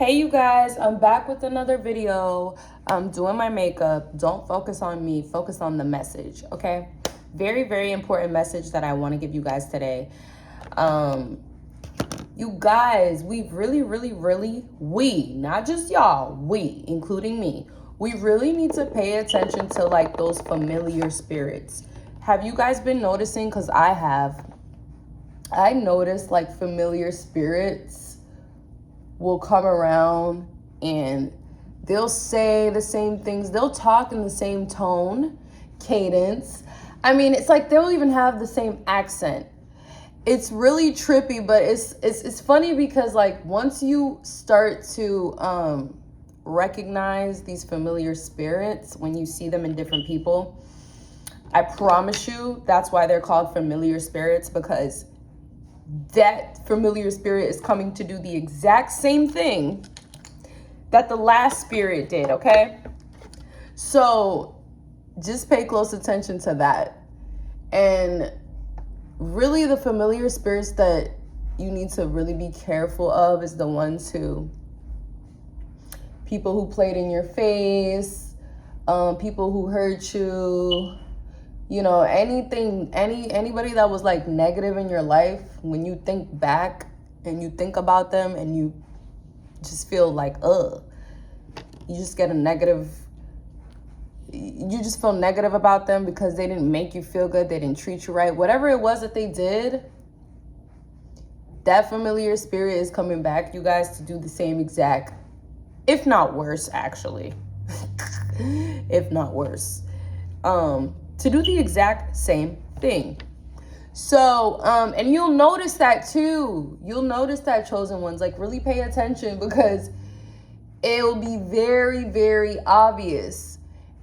Hey you guys, I'm back with another video. I'm doing my makeup. Don't focus on me, focus on the message, okay? Very, very important message that I want to give you guys today. You guys, we not just y'all, we, including me, we really need to pay attention to like those familiar spirits. Have you guys been noticing? Because I have. I noticed like familiar spirits will come around and they'll say the same things. They'll talk in the same tone, cadence. I mean, it's like they'll even have the same accent. It's really trippy, but it's funny because like once you start to recognize these familiar spirits when you see them in different people, I promise you that's why they're called familiar spirits, because that familiar spirit is coming to do the exact same thing that the last spirit did, okay? So just pay close attention to that. And really the familiar spirits that you need to really be careful of is the ones who, people who played in your face, people who hurt you, you know, anybody that was like negative in your life. When you think back and you think about them and you just feel like, you just get a negative, you just feel negative about them because they didn't make you feel good, they didn't treat you right, whatever it was that they did, that familiar spirit is coming back, you guys, to do the same exact, if not worse, actually, if not worse, to do the exact same thing. So, and you'll notice that too. You'll notice that, chosen ones, like really pay attention because it'll be very, very obvious.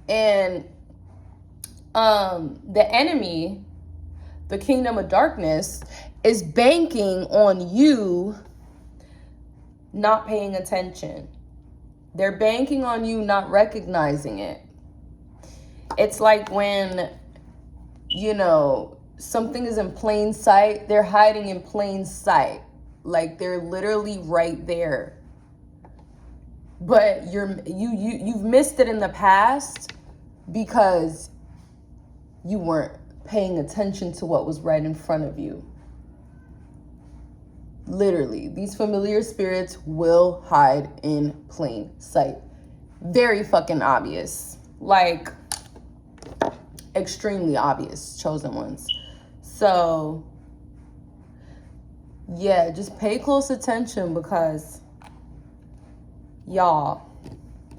And the enemy, the kingdom of darkness, is banking on you not paying attention. They're banking on you not recognizing it. It's like when, you know, something is in plain sight, they're hiding in plain sight. Like they're literally right there. But you've missed it in the past because you weren't paying attention to what was right in front of you. Literally, these familiar spirits will hide in plain sight. Very fucking obvious. Like extremely obvious, chosen ones. So yeah, just pay close attention because y'all,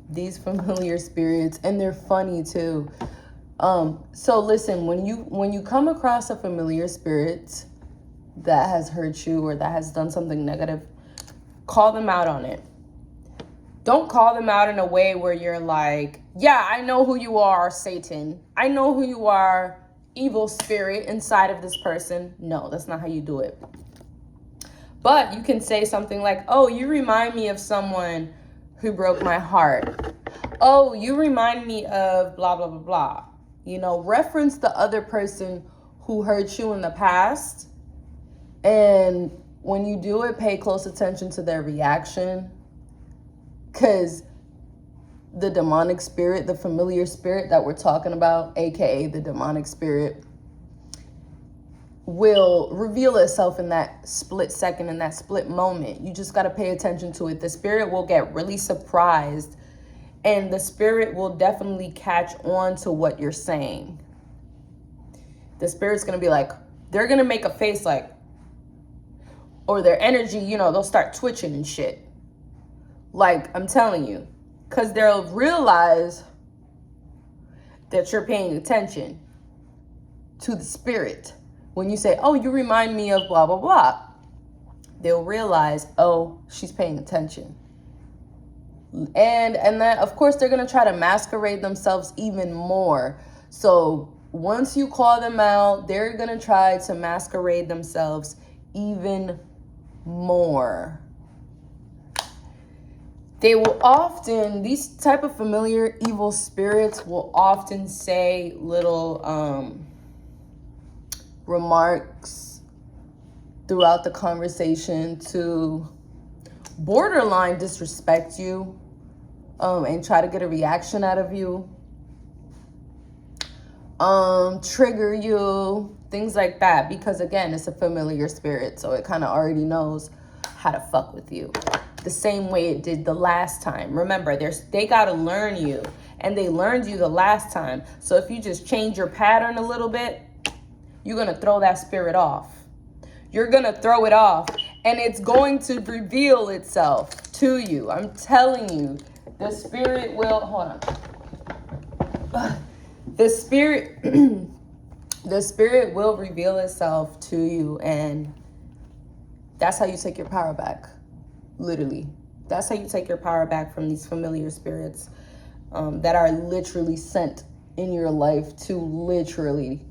these familiar spirits, and they're funny too. So listen, when you come across a familiar spirit that has hurt you or that has done something negative, call them out on it. Don't call them out in a way where you're like, yeah, I know who you are, Satan. I know who you are, evil spirit inside of this person. No, that's not how you do it. But you can say something like, oh, you remind me of someone who broke my heart. Oh, you remind me of blah, blah, blah, blah. You know, reference the other person who hurt you in the past. And when you do it, pay close attention to their reaction. Because the demonic spirit, the familiar spirit that we're talking about, aka the demonic spirit, will reveal itself in that split second, in that split moment. You just got to pay attention to it. The spirit will get really surprised, and the spirit will definitely catch on to what you're saying. The spirit's going to be like, they're going to make a face like, or their energy, you know, they'll start twitching and shit. Like, I'm telling you, because they'll realize that you're paying attention to the spirit. When you say, oh, you remind me of blah, blah, blah, they'll realize, oh, she's paying attention. And then, of course, they're going to try to masquerade themselves even more. So once you call them out, they're going to try to masquerade themselves even more. They will often, these type of familiar evil spirits will often say little remarks throughout the conversation to borderline disrespect you, and try to get a reaction out of you, trigger you, things like that. Because again, it's a familiar spirit, so it kind of already knows how to fuck with you the same way it did the last time. Remember, they got to learn you, and they learned you the last time. So if you just change your pattern a little bit, you're going to throw that spirit off. You're going to throw it off, and it's going to reveal itself to you. I'm telling you, the spirit will, hold on. The spirit will reveal itself to you, and that's how you take your power back. Literally. That's how you take your power back from these familiar spirits that are literally sent in your life to literally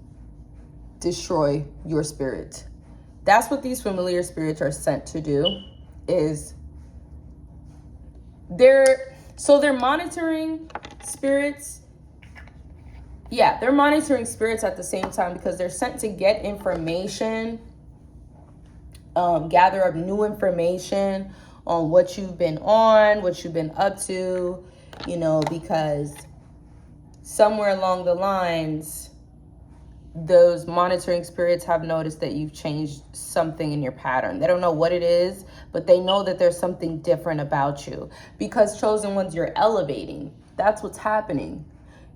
destroy your spirit. That's what these familiar spirits are sent to do, is they're monitoring spirits. Yeah, they're monitoring spirits at the same time because they're sent to get information, gather up new information on what you've been on, what you've been up to, because somewhere along the lines, those monitoring spirits have noticed that you've changed something in your pattern. They don't know what it is, but they know that there's something different about you, because chosen ones, you're elevating. That's what's happening.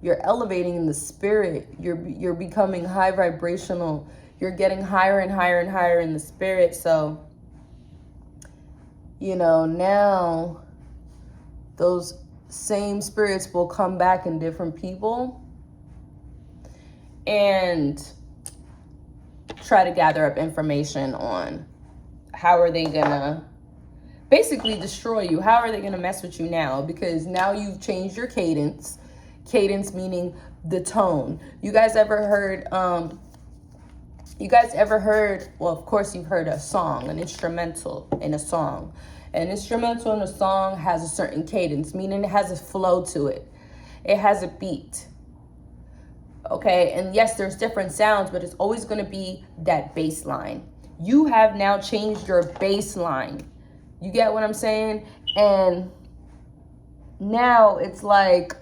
You're elevating in the spirit. You're becoming high vibrational. You're getting higher and higher and higher in the spirit. So, now those same spirits will come back in different people and try to gather up information on how are they gonna basically destroy you. How are they gonna mess with you now? Because now you've changed your cadence. Cadence meaning the tone. You guys ever heard, well, of course you've heard a song, an instrumental in a song. An instrumental in a song has a certain cadence, meaning it has a flow to it. It has a beat. Okay, and yes, there's different sounds, but it's always going to be that bass line. You have now changed your bass line. You get what I'm saying? And now it's like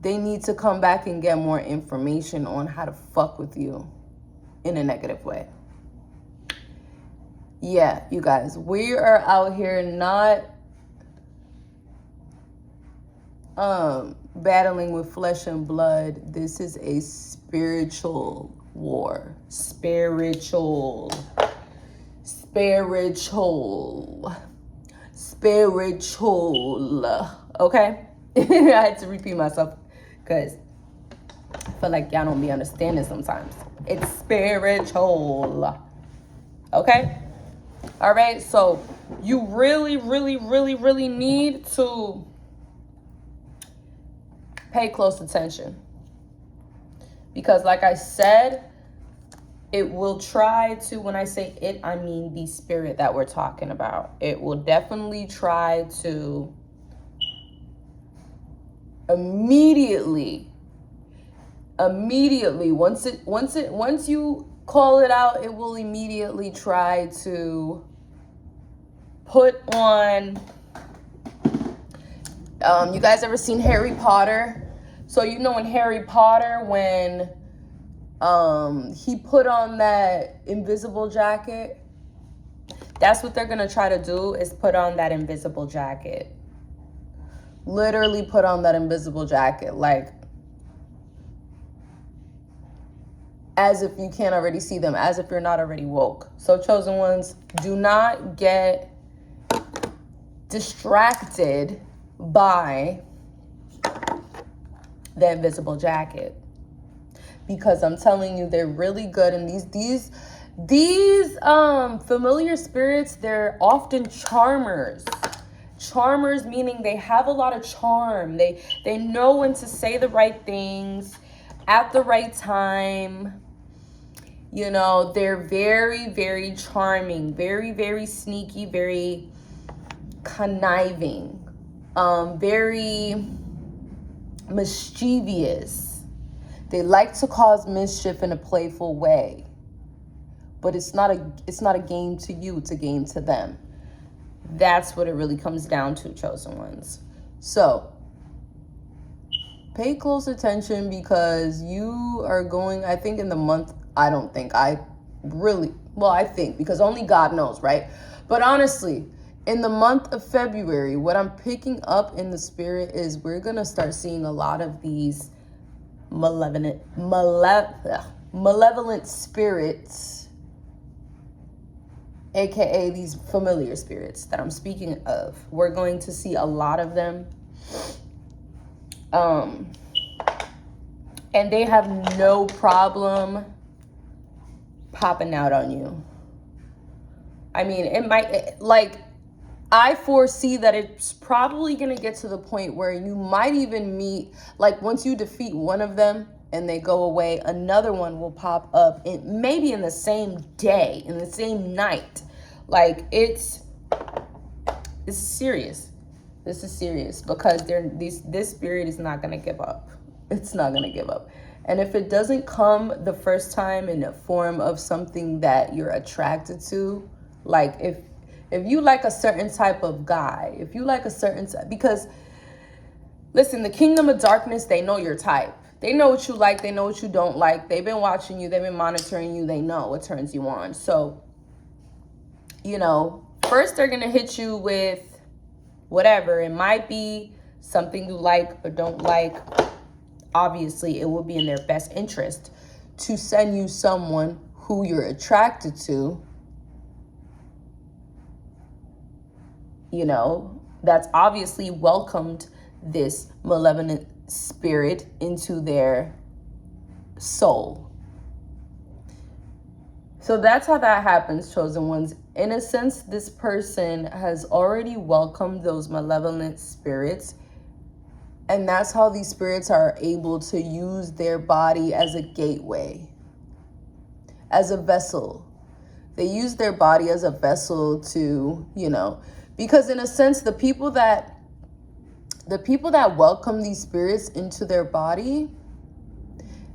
they need to come back and get more information on how to fuck with you in a negative way. Yeah, you guys, we are out here not battling with flesh and blood. This is a spiritual war. Spiritual. Okay? I had to repeat myself because I feel like y'all don't be understanding sometimes. It's spiritual. Okay? All right? So you really, really, really, really need to pay close attention. Because like I said, it will try to, when I say it, I mean the spirit that we're talking about. It will definitely try to immediately, once you call it out, it will immediately try to put on, you guys ever seen Harry Potter? So in Harry Potter, when he put on that invisible jacket, that's what they're going to try to do, is put on that invisible jacket. Literally put on that invisible jacket, like as if you can't already see them, as if you're not already woke. So chosen ones, do not get distracted by the invisible jacket, because I'm telling you, they're really good. And these familiar spirits, they're often charmers. Charmers meaning they have a lot of charm. They know when to say the right things at the right time. They're very, very charming, very, very sneaky, very conniving, very mischievous. They like to cause mischief in a playful way, but it's not a game to you, it's a game to them. That's what it really comes down to, chosen ones. So pay close attention, because you are going, I think in the month, I think, because only God knows, right? But honestly, in the month of February, what I'm picking up in the spirit is we're going to start seeing a lot of these malevolent spirits, aka these familiar spirits that I'm speaking of. We're going to see a lot of them. And they have no problem popping out on you. I mean, it might, like, I foresee that it's probably going to get to the point where you might even meet, like, once you defeat one of them and they go away, another one will pop up, maybe in the same day, in the same night. Like, this is serious. This is serious, because this spirit is not going to give up. It's not going to give up. And if it doesn't come the first time in a form of something that you're attracted to, like if you like a certain type of guy, if you like a certain, because listen, the kingdom of darkness, they know your type. They know what you like. They know what you don't like. They've been watching you. They've been monitoring you. They know what turns you on. So, first they're going to hit you with whatever. It might be something you like or don't like. Obviously, it will be in their best interest to send you someone who you're attracted to, that's obviously welcomed this malevolent spirit into their soul. So that's how that happens, chosen ones. In a sense, this person has already welcomed those malevolent spirits. And that's how these spirits are able to use their body as a gateway, as a vessel. They use their body as a vessel to, because in a sense, the people that welcome these spirits into their body,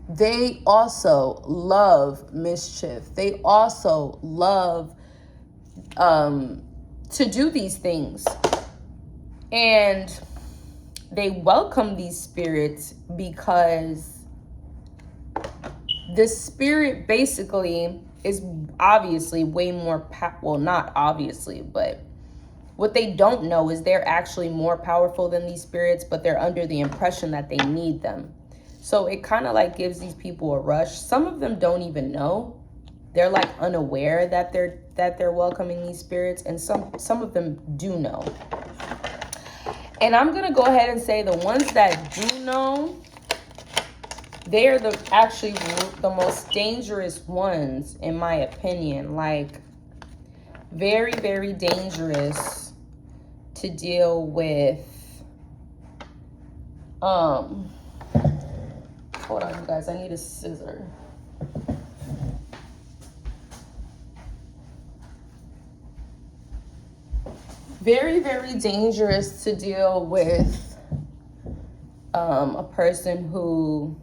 they also love mischief. They also love to do these things. And they welcome these spirits because the spirit basically is obviously way more, well, not obviously, but what they don't know is they're actually more powerful than these spirits, but they're under the impression that they need them. So it kind of like gives these people a rush. Some of them don't even know. They're like unaware that they're welcoming these spirits, and some of them do know. And I'm going to go ahead and say the ones that do know, they're actually the most dangerous ones, in my opinion. Like, very, very dangerous to deal with. Hold on, you guys. I need a scissor. Very, very dangerous to deal with a person who,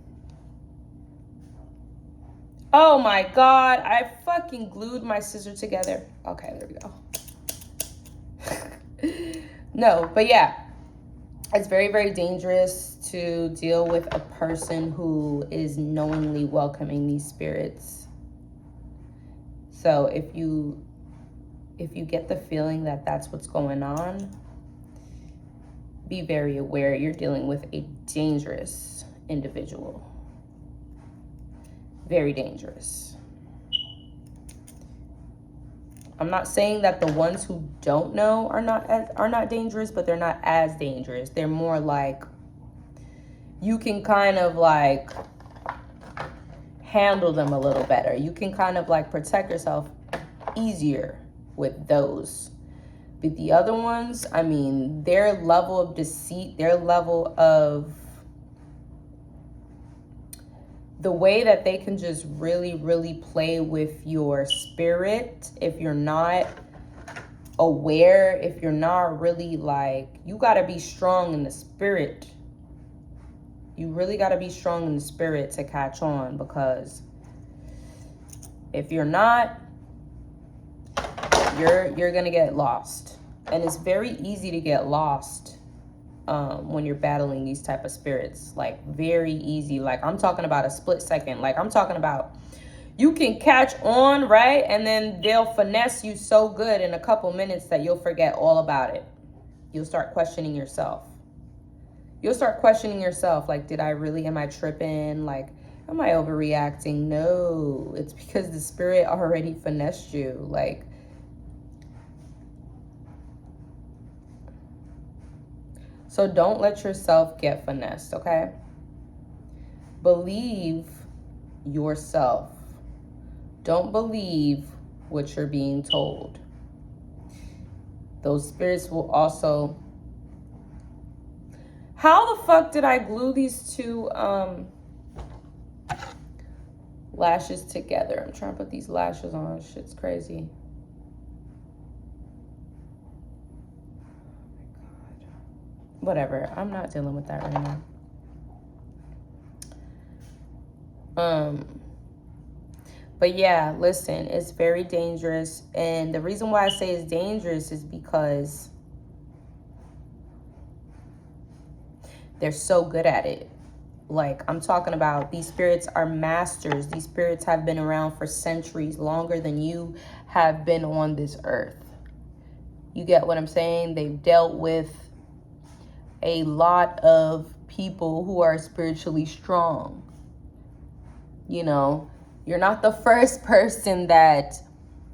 oh my God, I fucking glued my scissor together. Okay, there we go. No, but yeah, it's very, very dangerous to deal with a person who is knowingly welcoming these spirits. So if you get the feeling that that's what's going on, be very aware you're dealing with a dangerous individual. Very dangerous. I'm not saying that the ones who don't know are not dangerous, but they're not as dangerous. They're more like, you can kind of like handle them a little better. You can kind of like protect yourself easier with those. But the other ones, I mean, their level of deceit, their level of the way that they can just really, really play with your spirit, if you're not aware, if you're not really like, you got to be strong in the spirit. You really got to be strong in the spirit to catch on, because if you're not, you're going to get lost. And it's very easy to get lost when you're battling these type of spirits. Like, very easy. Like, I'm talking about a split second. Like, I'm talking about you can catch on, right? And then they'll finesse you so good in a couple minutes that you'll forget all about it. You'll start questioning yourself. You'll start questioning yourself. Like, am I tripping? Like, am I overreacting? No, it's because the spirit already finessed you. Like, so don't let yourself get finessed, okay? Believe yourself. Don't believe what you're being told. Those spirits will also... How the fuck did I glue these two lashes together? I'm trying to put these lashes on. Shit's crazy. Whatever. I'm not dealing with that right now. But yeah, listen, it's very dangerous. And the reason why I say it's dangerous is because they're so good at it. Like, I'm talking about, these spirits are masters. These spirits have been around for centuries, longer than you have been on this earth. You get what I'm saying? They've dealt with a lot of people who are spiritually strong. You know, you're not the first person that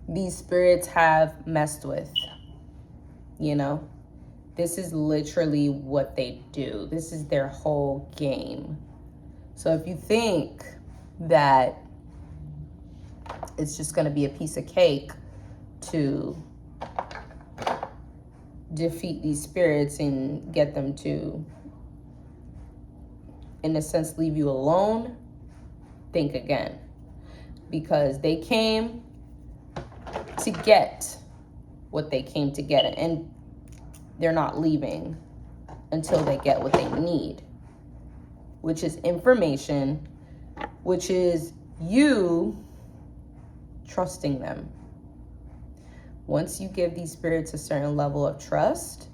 these spirits have messed with. You know, this is literally what they do. This is their whole game. So if you think that it's just going to be a piece of cake to defeat these spirits and get them to, in a sense, leave you alone, think again. Because they came to get what they came to get, and they're not leaving until they get what they need, which is information, which is you trusting them. Once you give these spirits a certain level of trust,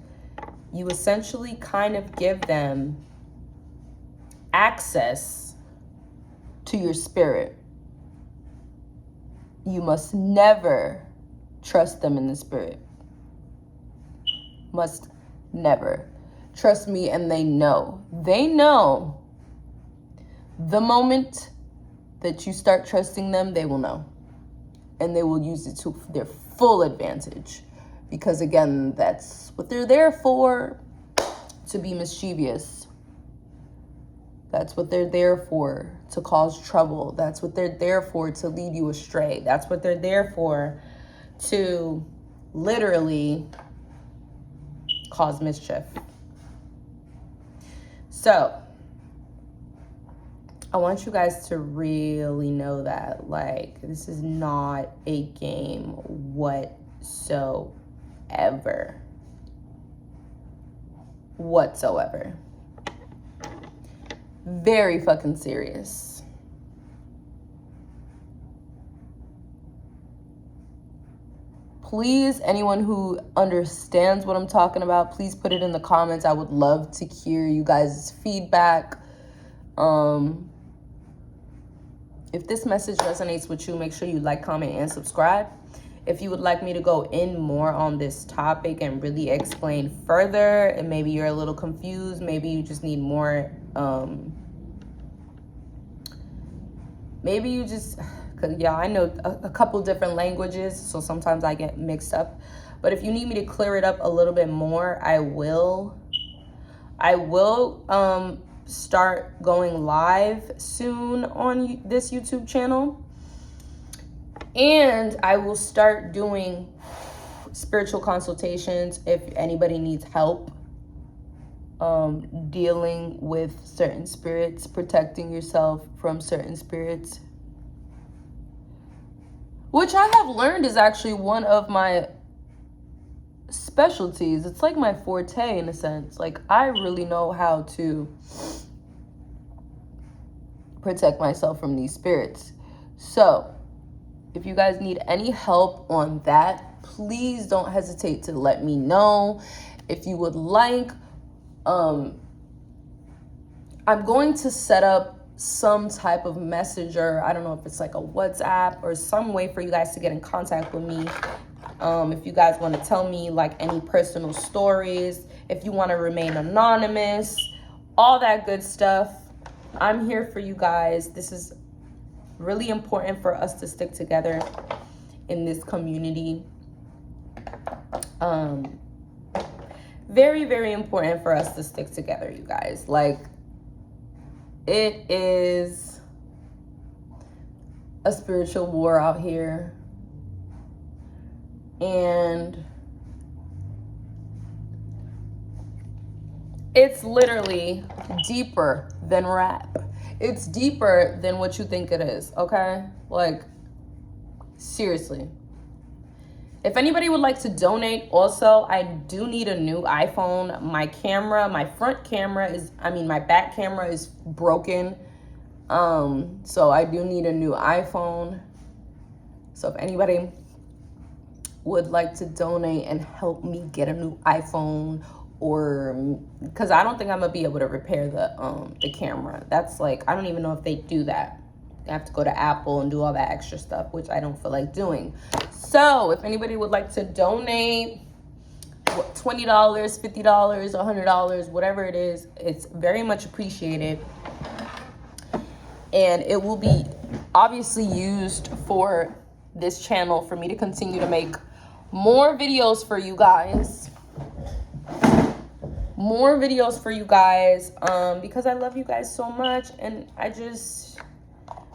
you essentially kind of give them access to your spirit. You must never trust them in the spirit. Must never. Trust me, and they know. They know the moment that you start trusting them, they will know. And they will use it to their full advantage. Because again, that's what they're there for, to be mischievous. That's what they're there for, to cause trouble. That's what they're there for, to lead you astray. That's what they're there for, to literally cause mischief. So, I want you guys to really know that, like, this is not a game whatsoever. Whatsoever. Very fucking serious. Please, anyone who understands what I'm talking about, please put it in the comments. I would love to hear you guys' feedback. If this message resonates with you, make sure you like, comment, and subscribe. If you would like me to go in more on this topic and really explain further, and maybe you're a little confused, maybe you just need more, maybe you just, because yeah, I know a couple different languages, so sometimes I get mixed up. But if you need me to clear it up a little bit more, I will start going live soon on this YouTube channel. And I will start doing spiritual consultations if anybody needs help dealing with certain spirits, protecting yourself from certain spirits. Which I have learned is actually one of my specialties. It's like my forte in a sense. Like, I really know how to protect myself from these spirits. So if you guys need any help on that, please don't hesitate to let me know. If you would like, I'm going to set up some type of messenger. I don't know if it's like a WhatsApp or some way for you guys to get in contact with me. If you guys want to tell me like any personal stories, if you want to remain anonymous, all that good stuff, I'm here for you guys. This is really important for us to stick together in this community. Very, very important for us to stick together, you guys. Like, it is a spiritual war out here. And it's literally deeper than rap. It's deeper than what you think it is, okay? Like, seriously. If anybody would like to donate, also, I do need a new iPhone. My camera, my back camera is broken. So I do need a new iPhone. So if anybody would like to donate and help me get a new iPhone, or because I don't think I'm gonna be able to repair the camera. That's like, I don't even know if they do that. I have to go to Apple and do all that extra stuff, which I don't feel like doing. So if anybody would like to donate $20, $50, $100, whatever it is, it's very much appreciated. And it will be obviously used for this channel for me to continue to make more videos for you guys. More videos for you guys, because I love you guys so much, and I just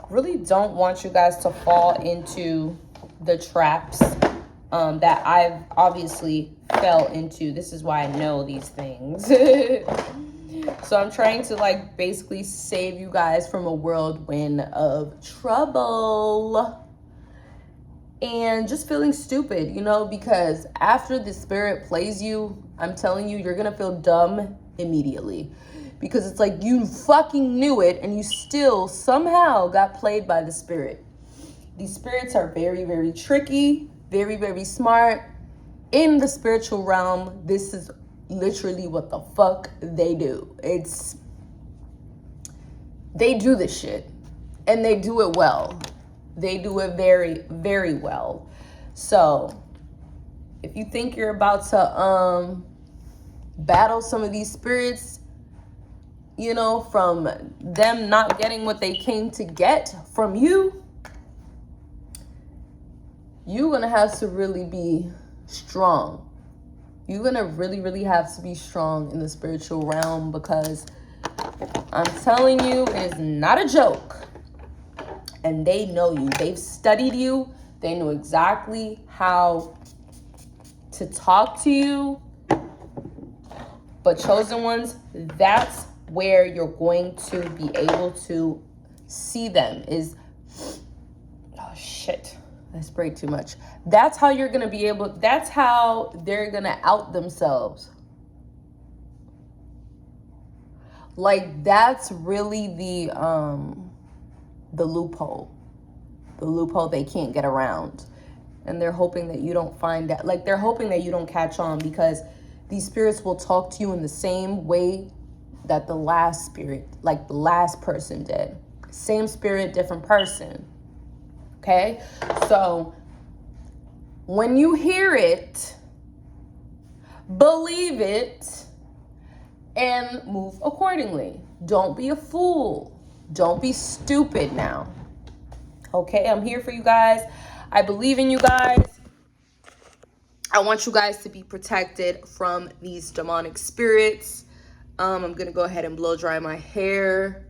really don't want you guys to fall into the traps that I've obviously fell into. This is why I know these things. So I'm trying to like basically save you guys from a whirlwind of trouble and just feeling stupid, you know, because after the spirit plays you, I'm telling you, you're gonna feel dumb immediately, because it's like you fucking knew it and you still somehow got played by the spirit. These spirits are very, very tricky, very, very smart. In the spiritual realm, this is literally what the fuck they do. They do this shit, and they do it well. They do it very, very well. So if you think you're about to battle some of these spirits, you know, from them not getting what they came to get from you, you're gonna have to really be strong. You're gonna really, really have to be strong in the spiritual realm, because I'm telling you, it is not a joke. And they know you. They've studied you. They know exactly how to talk to you. But chosen ones, that's where you're going to be able to see them is, oh shit, I sprayed too much. That's how you're going to be able, that's how they're going to out themselves. Like, that's really the loophole they can't get around. And they're hoping that you don't find that, like, they're hoping that you don't catch on, because these spirits will talk to you in the same way that the last spirit, like the last person did. Same spirit, different person. Okay? So when you hear it, believe it and move accordingly. Don't be a fool. Don't be stupid now. Okay, I'm here for you guys. I believe in you guys. I want you guys to be protected from these demonic spirits. I'm going to go ahead and blow dry my hair.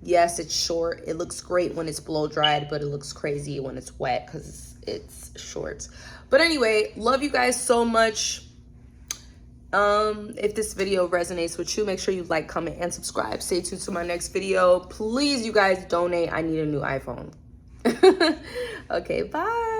Yes, it's short. It looks great when it's blow dried, but it looks crazy when it's wet because it's short. But anyway, love you guys so much. If this video resonates with you, make sure you like, comment, and subscribe. Stay tuned to my next video. Please, you guys, donate. I need a new iPhone. Okay, bye.